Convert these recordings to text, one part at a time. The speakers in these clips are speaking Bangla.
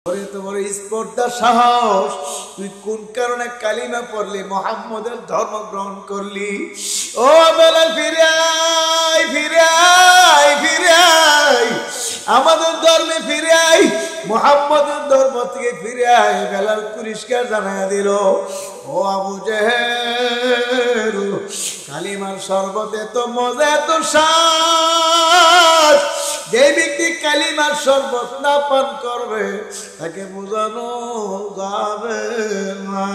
তোমার স্পর্ধা সাহস, তুই কোন কারণে কালিমা পড়লি, মুহাম্মদের ধর্ম গ্রহণ করলি? ও বেলাল, ফিরে আয়, ফিরে আয়, ফিরে আয়, আমাদের ধর্মে ফিরে আয়, মুহাম্মদের ধর্ম থেকে ফিরে আয়। বেলাল পরিষ্কার জানায়া দিল, ও আবু জেহেল, কালিমার শরবত এত মজা, এত স্বাদ, যে ব্যক্তি কালিমার শরবত না পান করবে তাকে বোঝানো যাবে না।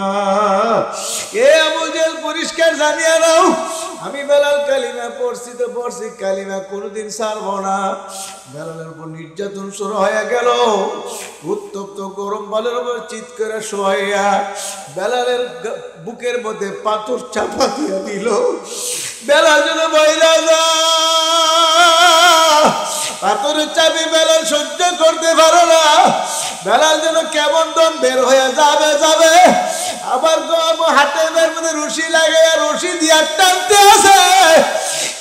এ আবু জেহেল, পরিষ্কার জানিয়ে নাও, আমি বেলাল কালিমা পড়ছি তো পড়ছি, কালিমা কোনোদিন ছাড়বো না। বেলালের উপর নির্যাতন শুরু হয়ে গেল। উত্তপ্ত গরম বালুর উপর চিৎ করে শোয়াইয়া বেলালের বুকের মধ্যে পাথর চাপা দিয়ে দিল। বেলাল যেন বইলা যা, পাথরের চাপি বেলাল সহ্য করতে পারো না। বেলাল যেন কেমন দম বের হয়ে যাবে যাবে, আবার হাতের মধ্যে রশি লাগে, রশি দিয়া টানতে আছে।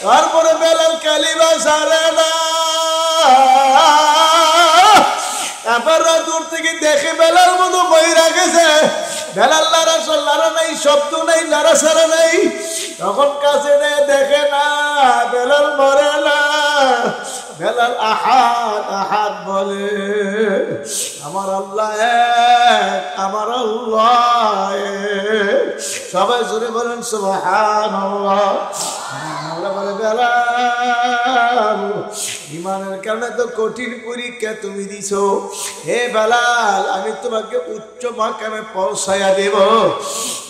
তারপরে বেলাল কালিমা ছাড়ে না। তারপর দূর থেকে দেখে বেলাল মতো বইরা গেছে। বেলাল লারা নাই, শব্দ নাই, লারা সারা নাই। তখন কাছে দেখে না, বেলাল মরে না। বেলাল আহাদ আহাদ বলে, আমার আল্লাহ এক, আমার আল্লাহ এক। সবাই জোরে বলেন সুবহানাল্লাহ। বলে, বেলাল, ইমানের কারণে তো কঠিন পরীক্ষা তুমি দিছো। হে বেলাল, আমি তোমাকে উচ্চ মাকামে পৌঁছায়া দেব।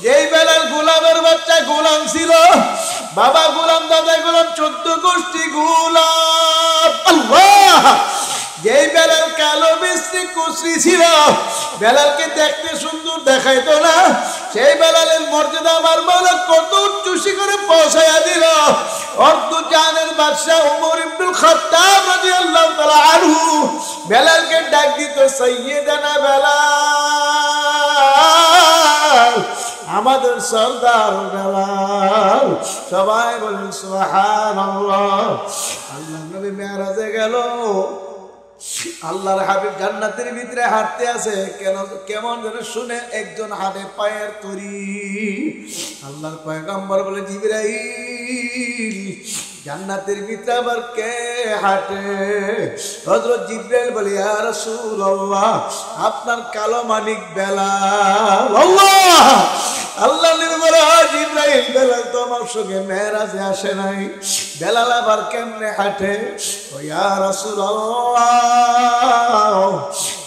যেই বেলাল গোলামের বাচ্চা, গোলাম ছিল, বাবা গোলাম, দাদা গোলাম, 14 গোষ্ঠী গোলাম। আল্লাহ, যেই বেলাল কালো মিস্ত্রি কুশ্রী ছিল, বেলালকে দেখতে সুন্দর দেখাইতো না, সেই বেলালের মর্যাদা আমার মাওলা কত উচ্চ শিখরে পৌঁছায়া দিল। অর্ধ জানের বাদশা ওমর ইবনুল খাত্তাব রাদিয়াল্লাহু তাআলা আনহু বেলালকে ডাক দিত, সাইয়্যিদানা বেলাল, আমাদের সরদার বেলাল। সবাই বলেন সুবহানাল্লাহ। আল্লাহ নবী মেরাজে গেল। আল্লাহর হাবিব জান্নাতের ভিতরে হাঁটতে আছে, কেমন যেন শুনে একজন হাঁটে পায়ের তরি। আল্লাহর পয়গম্বর বলে, জিবরাইল, জান্নাতের ভিতরে আবার কে হাঁটে? হযরত জিবরাইল বলে, ইয়া রাসূলুল্লাহ, আপনার কালো মানিক বেলাল। আল্লাহ, আল্লাহ নবী বলে, জিবরাইল, বেলাল তো আমার সঙ্গে মেরাজে আসে নাই, বেলাল আবার কেমনে হাঁটে? ও ইয়া রাসূলুল্লাহ,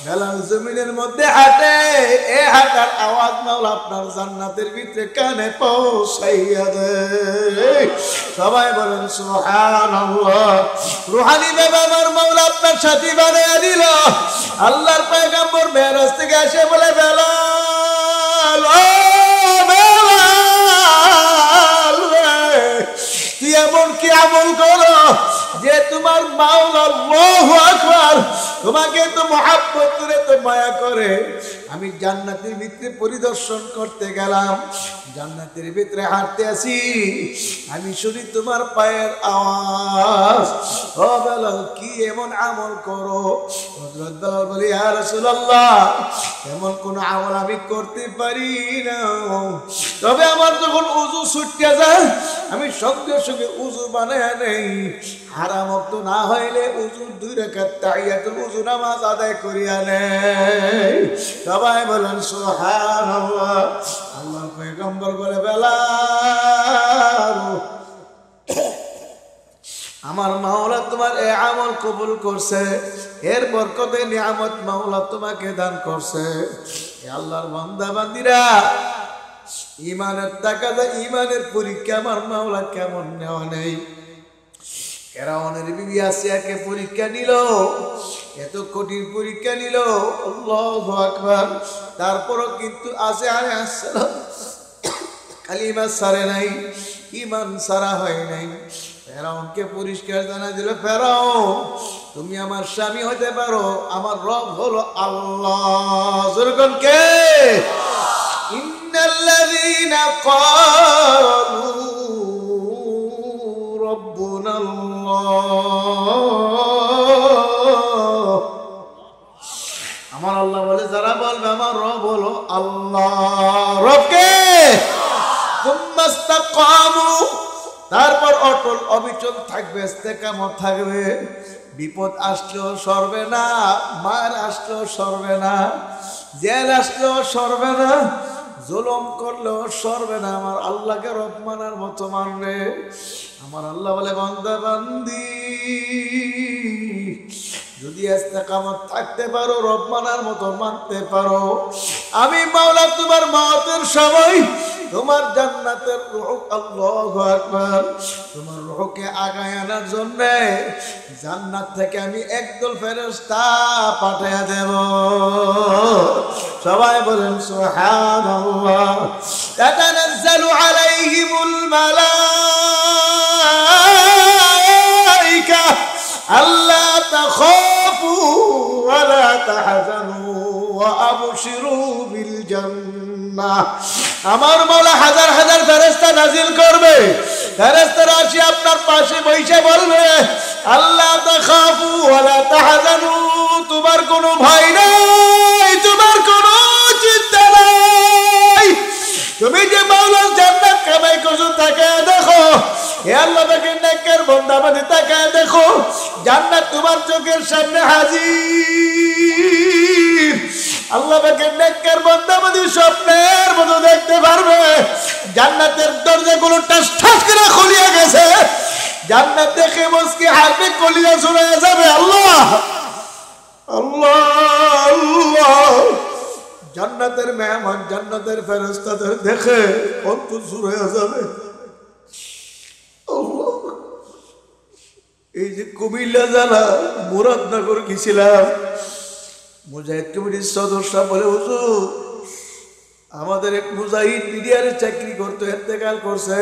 বেলাল জমিনের মধ্যে হাঁটে, এ হাঁটার আওয়াজ মাওলা আপনার জান্নাতের ভিতরে কানে পৌঁছাইয়া দেয়। সবাই বলেন সুবহানাল্লাহ। রুহানি ভাবে আমার মাওলা আপনার সাথী বানাইয়া দিল। আল্লাহর পয়গম্বর মেরাজ থেকে এসে বলে, বেলাল, ও তুই এমন কি আমল করো যে তোমার মাওলা আল্লাহু আকবার তোমাকে তো মহব্বত করে, তো মায়া করে। আমি জান্নাতের ভিতরে পরিদর্শন করতে গেলাম, জান্নাতের ভিতরে হাঁটতে আসি, আমি শুনি তোমার পায়ের আওয়াজ। ও বেলাল, কি এমন আমল করো? হযরত বেলাল বলে, ইয়া রাসূলুল্লাহ, এমন কোন আমল আমি করতে পারি না, তবে আমার যখন ওযু ছুটে যায় আমি সঙ্গে সঙ্গে ওযু বানায় নেই। হারাম ওয়াক্ত না হইলে ওযু 2 রাকাত তাহিয়াতুল ওযু নামাজ আদায় করিয়া নেই। সবাই বলেন সুবহানাল্লাহ। আল্লাহর পয়গম্বর বলে, বেলাল, আমার মাওলা তোমার এই আমল কবুল করছে, এর বরকতে নিয়ামত মাওলা তোমাকে দান করছে। এ আল্লাহর বান্দা বান্দিরা, ইমানের তাকাদা, ইমানের পরীক্ষা আমার মাওলা কেমন নেওয়া নেই। ফেরাউনের বিবি আসিয়াকে পরীক্ষা নিল, এত কঠিন পরীক্ষা নিল, আল্লাহু আকবার। তারপরও কিন্তু আলাইহিস সালাম কালিমা ছাড়ে নাই, ইমান ছাড়া হয় নাই। ফেরাউনকে পরিষ্কার জানা দিল, ফেরাউন, তুমি আমার স্বামী হতে পারো, আমার রব হলো আল্লাহ। যেরকম কে? ইন্নাল্লাযীনা ক্বালু রাব্বুনাল্লাহ, আমার আল্লাহ বলে যারা বলবে আমার রব হলো আল্লাহ, রবকে তুম্মাস্তাকামু, তারপর অটল অবিচল থাকবে, ইস্তেকামত থাকবে, বিপদ আসলেও সরবে না, মার আসলেও সরবে না, জেল আসলেও সরবে না, জুলুম করলেও সরবে না, আমার আল্লাহকে রব মানার মতো মানবে। আমার আল্লাহ বলে বান্দা বান্দি যদি ইস্তেকামত থাকতে পারো, রব মানার মতো মানতে পারো, আমি মাওলা তোমার মওতের সময় তোমার জান্নাতের রূহ, আল্লাহু আকবার, তোমার রূহকে আগায় আনার জন্য জান্নাত থেকে আমি একদল ফেরেশতা পাঠিয়ে দেব। সবাই বলেন সুবহানাল্লাহ। তাতানাজ্জালু আলাইহিমুল মালাইকা আল্লা তাখাফু ওয়া লা তাহজানু ওয়া আবশিরু বিল জান্নাহ। আমার মাওলা হাজার হাজার ফেরেশতা নাজিল করবে, ফেরেশতারা আসি আপনার পাশে বসে বলবে আল্লাহ তাখাফু ওয়া লা তাহজানু, তোমার কোনো ভয় নাই, তোমার কোনো চিন্তা নাই, তুমি যে মাওলার জান্নাত কামাই করছো তাকে দেখো, হে আল্লাহ তাকে নেককার বান্দা বাঁধে তাকে দেখো, জান্নাত তোমার চোখের সামনে হাজির। আল্লাহ তাকে নেককার বান্দা বাঁধে স্বপ্নের মতো দেখতে পারবে, জান্নাতের দরজাগুলো টাস ঠাস করে খুলিয়া গেছে, জান্নাত দেখে মুস্কি হাসবে, কলিজা শুনে যাবে আল্লাহ আল্লাহ আল্লাহ। জান্নাতের মেহমান, জান্নাতের ফেরেশতাদের দেখে অন্তর শুনে যাবে। এই যে কুমিল্লা জেলা মুরাদনগর গেছিলাম, মুজাহিদ কমিটির সদস্য বলে হুজুর আমাদের এক মুজাহিদ মিডিয়ারে চাকরি করতো, ইন্তেকাল করছে,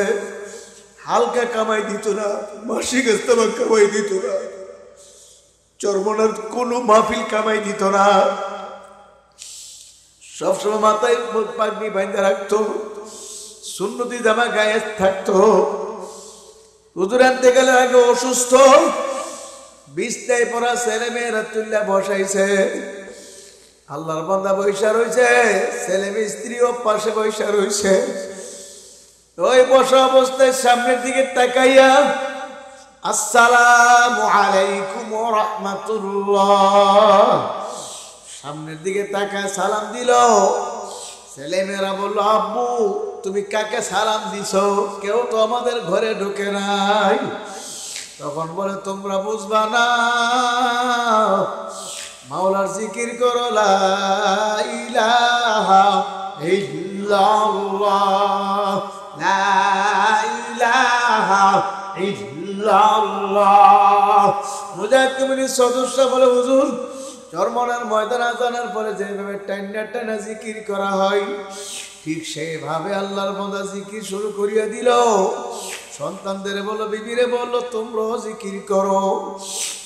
হালকা কামাই দিত না, মাসিক ইস্তেমা কামাই দিত না, চরমনার কোনো মাহফিল কামাই দিত না, সবসময় মাথায় পাগড়ি বাঁধা রাখতো, সুন্নতি জামা গায়ে থাকতো। হুজুর আনতে গেলে আগে অসুস্থ, বিছনায় পড়া ছেলে মেয়েরা তুল্লা বসাইছে, আল্লাহর বান্দা বৈশা রয়েছে, ছেলে মেয়ে স্ত্রীও পাশে বৈশা রয়েছে। ওই বসা অবস্থায় সামনের দিকে তাকাইয়া আসসালামু আলাইকুম ওয়া রাহমাতুল্লাহ, সামনের দিকে তাকায় সালাম দিল। ছেলে মেয়েরা বললো আব্বু তুমি কাকে সালাম দিছো, কেউ তো আমাদের ঘরে ঢুকে নাই। তখন বলে তোমরা বুঝবা না, মাওলার জিকির করো লা ইলাহা ইল্লাল্লাহ, লা ইলাহা ইল্লাল্লাহ। মুজাহিদ কমিটির সদস্য বলে হুজুর চরমনার ময়দান আজানের পরে যেভাবে টাইনা টাইনা জিকির করা হয়, ঠিক সেইভাবে আল্লাহর বান্দা জিকির শুরু করিয়া দিল। সন্তানদের বললো, বিবিরে বললো তোমরাও জিকির করো।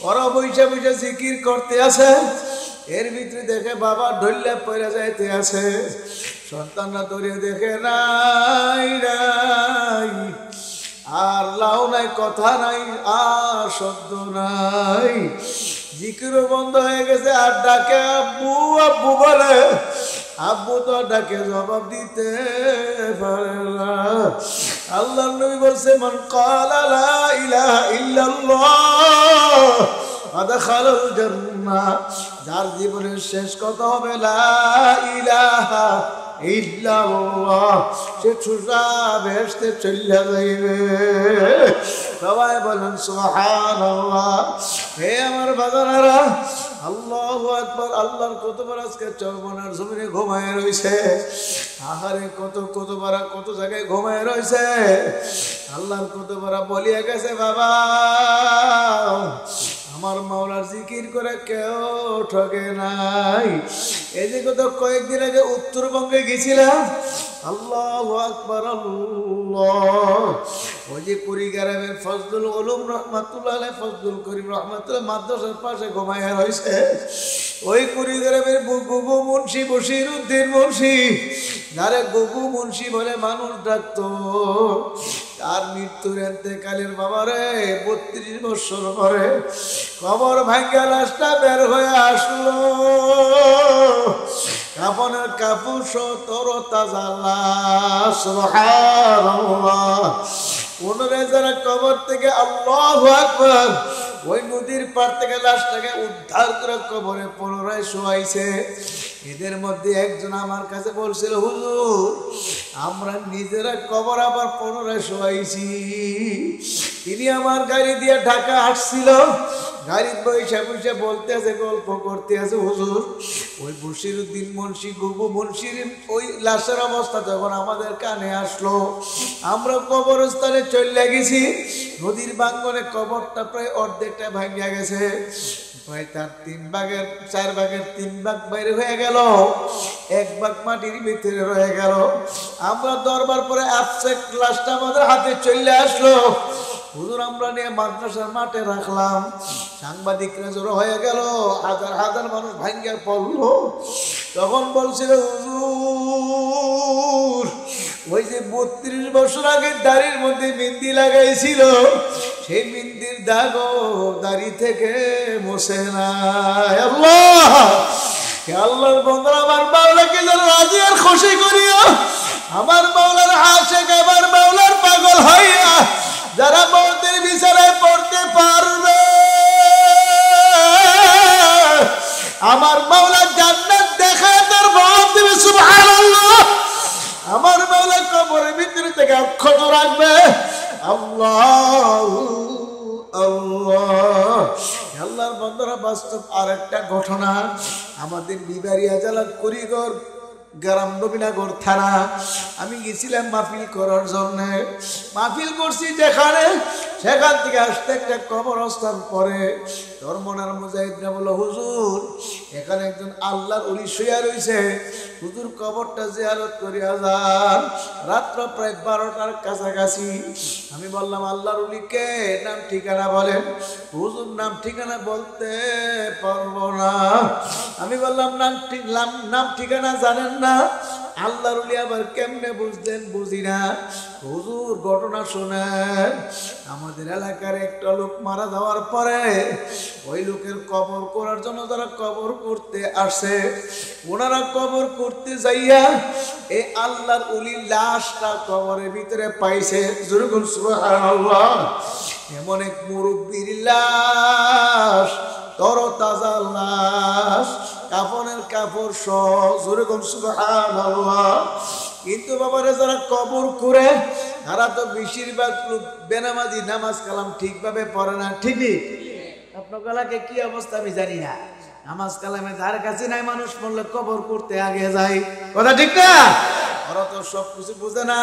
ওরা বৈশা বৈশা জিকির করতে আছে, এর ভিতরে দেখে বাবা ঢইলা পড়ে যাইতে আছে। সন্তানরা দৌড়িয়ে দেখে নাই নাই, আর লাউ নাই, কথা নাই, আর শব্দ নাই, জিকিরও বন্ধ হয়ে গেছে। আর ডাকে আব্বু আব্বু বলে, আব্বু তো ডাকে জবাব দিতে পারে না। আল্লাহর নবী বলছে মান ক্বালা লা ইলাহা ইল্লাল্লাহ আদখালাল জান্নাহ, যার জীবনের শেষ কথা হবে লা ইলাহা ইল্লাল্লাহ, সে সোজা বেহেশতে চলে যাইবে। সবাই বলেন সুবহানাল্লাহ। হে আমার বাজারেরা, আল্লাহু আকবার। আল্লাহর কতবার আজকে চরমনার জমিনে ঘুমায় রয়েছে, আহারে কত কতবার কত জায়গায় ঘুমায় রয়েছে। আল্লাহর কতবার বলিয়া গেছে বাবা আমার মাওলার জিকির করে কেউ ঠকে নাই। এদিকে তো কয়েকদিন আগে উত্তরবঙ্গে গেছিলাম, আল্লাহু আকবার আল্লাহ। ওই যে কুড়িগ্রামের ফজলুল উলুম রহমাতুল্লাহ আলাইহি, ফজলুল করিম রহমাতুল্লাহ মাদ্রাসার পাশে ঘুমাইয়া রয়েছে। ওই কুড়িগ্রামের গুগু মুন্সি বশিরউদ্দিন মুন্সি, যারে গুগু মুন্সি বলে মানুষ ডাকতো, তার মৃত্যুর এতেকালের বাবারে 32 বছর পরে কবর ভাঙ্গা লাশটা বের হয়ে আসলো। কাফনের কাপড় তর তাজা লাশ, সুবহানাল্লাহ। পুনরায় যারা কবর থেকে আল্লাহু আকবার ওই নদীর পার থেকে লাশটাকে উদ্ধার করে কবরে পুনরায় শোয়াইছে। এদের মধ্যে একজন আমার কাছে বলছিল, হুজুর আমরা নিজেরা কবর আবার পুনরায় শোয়াইছি। তিনি আমার গাড়ি দিয়ে ঢাকা আসছিল, গাড়ির বৈশা বৈশা বলতে আছে, গল্প করতে আছে, হুজুর ওই বশিরউদ্দিন মুন্সি গুবু মুন্সির ওই লাশের অবস্থা যখন আমাদের কানে আসলো, আমরা কবরস্থানে চলে গেছি। নদীর বাঙ্গনে কবরটা প্রায় অর্ধেকটা ভাঙিয়া গেছে, প্রায় তার 4 ভাগের 3 ভাগ বাইরে হয়ে গেল, 1 ভাগ মাটির ভিতরে রয়ে গেল। আমরা দরবার পরে আফসে লাশটা আমাদের হাতে চলে আসলো। হুজুর আমরা নিয়ে মাদ্রাসার মাঠে রাখলাম, সাংবাদিকরা জড়ো হয়ে গেল, হাজার হাজার মানুষ ভাঙ্গা পড়লো। তখন বলছিল, হুজুর ওই যে 32 বছর আগে দাড়ির মধ্যে মেহেন্দি লাগাইছিল, সেই মেহেন্দির দাগ দাড়ি থেকে মোছে না। আল্লাহ আল্লাহর বন্ধুরা, আমার মাওলাকে যেন রাজি আর খুশি করিও। আমার মাওলার আশিক, আমার মাওলার পাগল হইয়া যারা মৌতের বিছানায় পড়তে পারবে, আমার মাওলা জান্নাত দেখায় তার বল দিবে, সুবহানাল্লাহ। আমার মাওলা কবরের ভিতরে থেকে অক্ষত রাখবে। আল্লাহু আল্লাহ। আল্লাহর বন্ধুরা, বাস্তব আরেকটা ঘটনা। আমাদের বিবারিয়া জেলার কুড়িগড় গ্রাম নবীনগর থানা, আমি গেছিলাম মাহফিল করার জন্য। মাহফিল করছি যেখানে, সেখান থেকে আসতে একটা কবরস্থান পরে ধর্মনার মুজাহিদরা বলল, হুজুর এখানে একজন আল্লাহর ওলি শুয়ে রয়েছে, হুজুর কবরটা জিয়ারত করিয়া যান। রাত্র প্রায় 12টার কাছাকাছি। আমি বললাম, আল্লাহর ওলি কে, নাম ঠিকানা বলেন। হুজুর নাম ঠিকানা বলতে পারবো না। আমি বললাম, নাম ঠিকানা জানেন না? আল্লাহর ওলি আবার কেমনে বুঝলেন? বুঝি না। হুজুর ঘটনা শোনেন। আমাদের এলাকার একটা লোক মারা যাওয়ার পরে ওই লোকের কবর করার জন্য যারা কবর করতে আসে, ওনারা কবর করতে যাইয়া এই আল্লাহর ওলির লাশটা কবরের ভিতরে পাইছে। যেরকম সুবহানাল্লাহ, এমন এক মুরব্বির লাশ, তরতাজা লাশ, কাফনের কাপড় সহ, যেরকম সুবহানাল্লাহ। কিন্তু বাবারা যারা কবর করে তারা তো বেশিরভাগ লোক বেনামাজি, নামাজ কালাম ঠিকভাবে পড়ে না। ঠিকই আপনার এলাকায় কি অবস্থা আমি জানি না, নামাজ কালামে ধার কাছে নাই, মানুষ পড়লে কবর করতে আগে যায়। কথা ঠিক না? ওরা তো সব কিছু বুঝে না।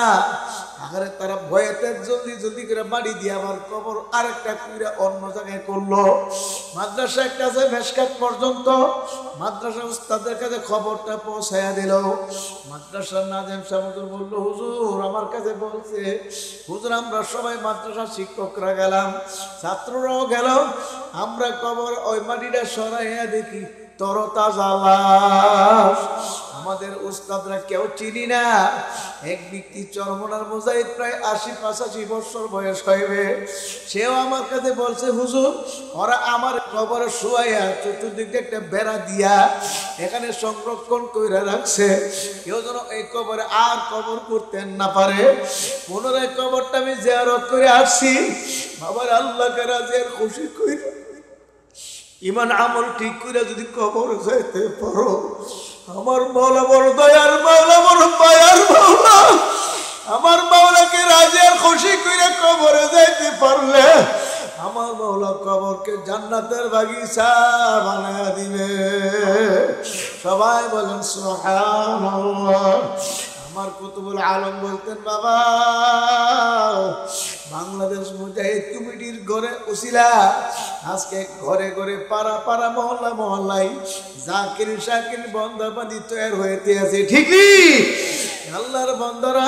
আগে তারা ভয়েতে জলদি জলদি করে বাড়ি দিয়ে আবার কবর আরেকটা করে অন্য জায়গায় করলো। মাদ্রাসার কাছে ভেসকাট পর্যন্ত মাদ্রাসা উস্তাদের কাছে খবরটা পৌঁছাইয়া দিল। মাদ্রাসার নাজেম সাহেব বলল, হুজুর আমার কাছে বলছে। হুজুর আমরা সবাই মাদ্রাসার শিক্ষকরা গেলাম, ছাত্ররাও গেল, আমরা কবর ওই মাটিটা সরাইয়া দেখি তরতাজা লাশ। আমাদের উস্তাদরা কেউ চিনি না। এক ব্যক্তি চরমনার মুজাহিদ, প্রায় 80-85 বছর বয়স হইবে, সেও আমার কাছে বলছে, হুজুর ওরা আমার কবরে শুয়াইয়া চতুর্দিকে একটা বেড়া দিয়া এখানে সংরক্ষণ করে রাখছে, কেউ যেন এই কবরে আর কবর করতে না পারে। পুনরায় কবরটা আমি জিয়ারত করে আসছি। বাবার আল্লাহকে রাজি আর খুশি কইরা ইমান আমল ঠিক করে যদি কবর যাইতে পারো, আমার মাওলা বড় দয়ার মাওলা, বড় মায়ার মাওলা। আমার মাওলাকে রাজি আর খুশি করে কবরে যাইতে পারলে আমার মাওলা কবরকে জান্নাতের বাগিচা বানায় দিবে। সবাই বলেন সুবহানাল্লাহ। আমার কুতুবুল আলম বলতেন, বাবা বাংলাদেশ মুজাহিদ কমিটির ঘরে উসিলা আজকে ঘরে ঘরে পাড়া পাড়া মহল্লা মহল্লায় জাকির শাকির বন্দাবান্দি তৈরি হইতে আছে। ঠিকই আল্লাহর বন্দারা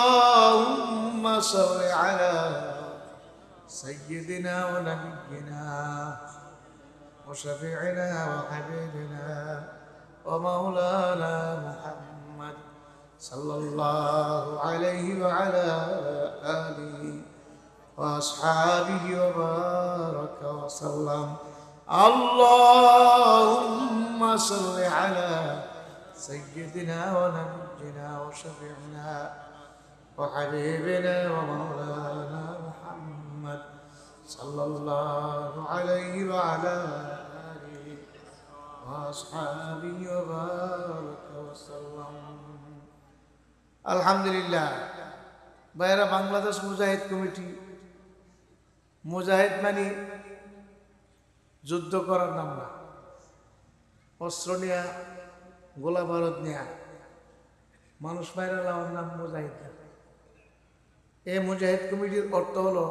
اللهم صل على سيدنا ونبينا وشفيعنا وحبيبنا ومولانا محمد صلى الله عليه وعلى آله وأصحابه وبارك وسلم. اللهم صل على سيدنا ونبينا وشفيعنا وحبيبنا ومولانا محمد صلى الله عليه وعلى آله وأصحابه وبارك وسلم. আলহামদুলিল্লাহ। বাইরা বাংলাদেশ মুজাহিদ কমিটি, মুজাহিদ মানে যুদ্ধ করার নাম না, অস্ত্র নেয়া, গোলা বারুদ নেয়া মানুষ বাইরে লাওয়ার নাম মুজাহিদ। এই মুজাহিদ কমিটির অর্থ হলো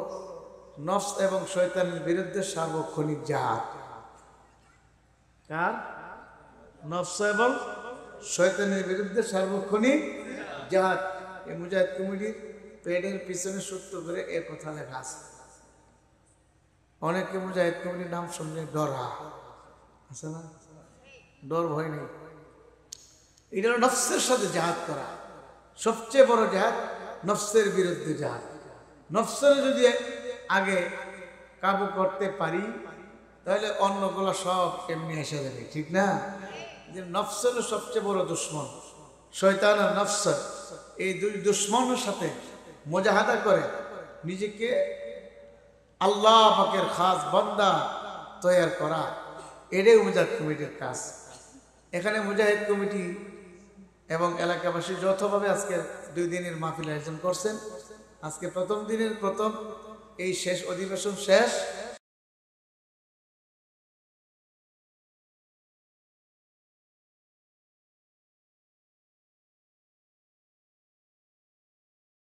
নফস এবং শয়তানের বিরুদ্ধে সার্বক্ষণিক জিহাদ। কার? নফস এবং শয়তানের বিরুদ্ধে সার্বক্ষণিক জিহাদ। এই মুজাহিদ কমিটির পেটের পিছনে সূত্র করে এ কথা লেখা আছে। অনেকে মুজাহিদ কমিটির নাম শুনলে ডর আছে না? ডর ভয় নেই। এটা হলো নফসের সাথে জিহাদ করা। সবচেয়ে বড় জিহাদ নফসের বিরুদ্ধে জিহাদ। নফসের যদি আগে কাবু করতে পারি তাহলে অন্যগুলো সব এমনি এসে যাবে, ঠিক না? যে নফসের সবচেয়ে বড় দুশ্মন শয়তান আর নফস, এই দুই দুশ্মনের সাথে মুজাহাদা করে নিজেকে আল্লাহ পাকের খাস বান্দা তৈরি করা, এটাই মুজাহিদ কমিটির কাজ। এখানে মুজাহিদ কমিটি এবং এলাকাবাসী যৌথভাবে আজকে 2 দিনের মাহফিল আয়োজন করছেন। আজকে প্রথম দিনের প্রথম এই শেষ অধিবেশন শেষ,